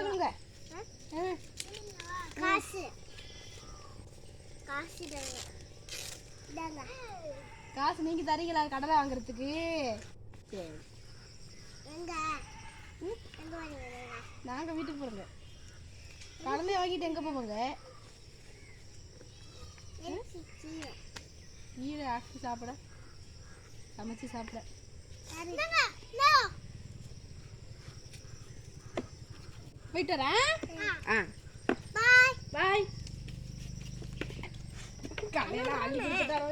கொடுங்க. காசு காசு நீங்க தரீங்களா கடலை வாங்குறதுக்கு? சரி. நாங்க வீட்டுக்கு போறோங்க. கடலை வாங்கிட்டு எங்க போவோங்க? கீழே ஆக்கி சாப்பிட, சமைச்சு சாப்பிட. போயிட்டு வரேன். பாய். கல்லையெல்லாம் அள்ளி கொடுத்துட்டாரோ?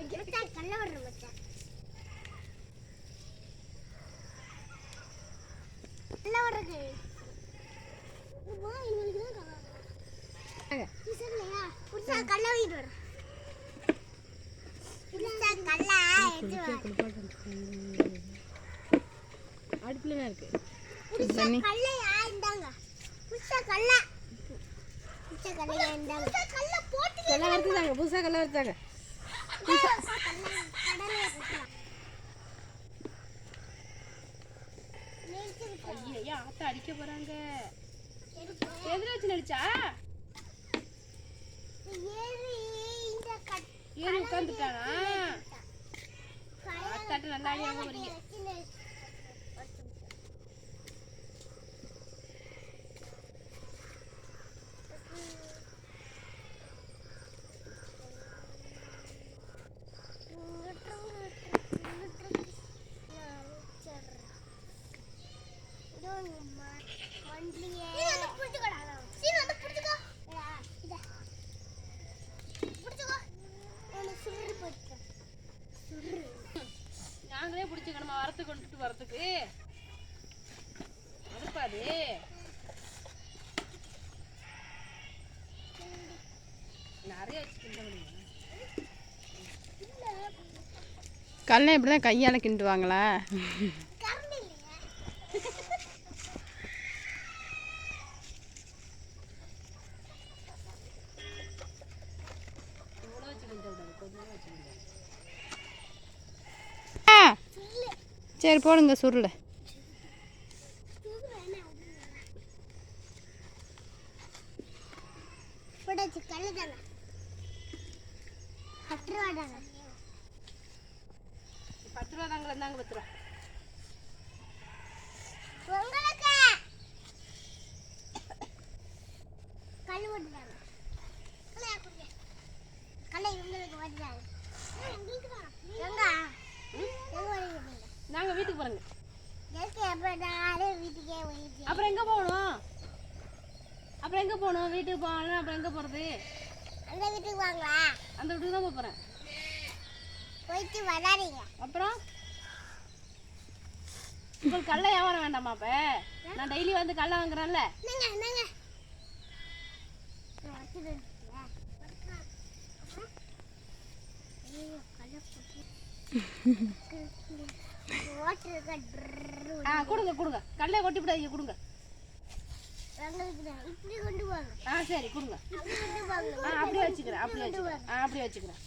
அடுப்புல இருக்கு. புதுசா கல்ல வச்சாங்க. ஐயா ஆத்த அடிக்க போறாங்க. எதிர வச்சு நடிச்சா ஏறி உட்காந்துட்டானா? ஆத்தாட்ட நல்லா அடியாம வரீங்க. நாங்களே பிடிச்சிக்கணுமா வரத்து கொண்டுட்டு வரத்துக்கு? அதுப்பாது நிறைய வச்சுக்கிட்டு கல்லை இப்படிதான் கையால கிண்டுவாங்களா? சரி போடுங்க சுருளை. பத்து ரூபா தாங்க இருந்தாங்க. 10 ரூபா நாங்க வீட்டுக்கு போறோங்க. அப்புறம் எங்க போகணும்? வீட்டுக்கு போகணும். அப்புறம் எங்க போறது? அந்த வீட்டுக்கு வாங்களா? அந்த வீட்டுக்கு தான் போறேன். போயிட்டு வராதீங்க. அப்புறம் உங்களுக்கு கல்லை வியாபாரம் வேண்டாமா? அப்ப நான் டெய்லி வந்து கல்லை வாங்குறேன்ல. கொடுங்க கல்லை கொட்டி விடாதீங்க. கொடுங்க. சரி கொடுங்க. அப்படியே வச்சுக்கிறேன்.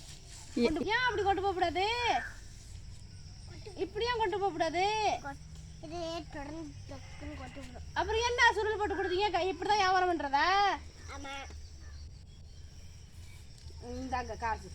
ஏன் அப்படி கொண்டு போக கூடாது? இப்படியும் கொண்டு போக கூடாது. அப்புறம் என்ன சுருள் போட்டு கொடுத்தீங்க? இப்படிதான் வியாபாரம் பண்றதா? இந்தாங்க காசு.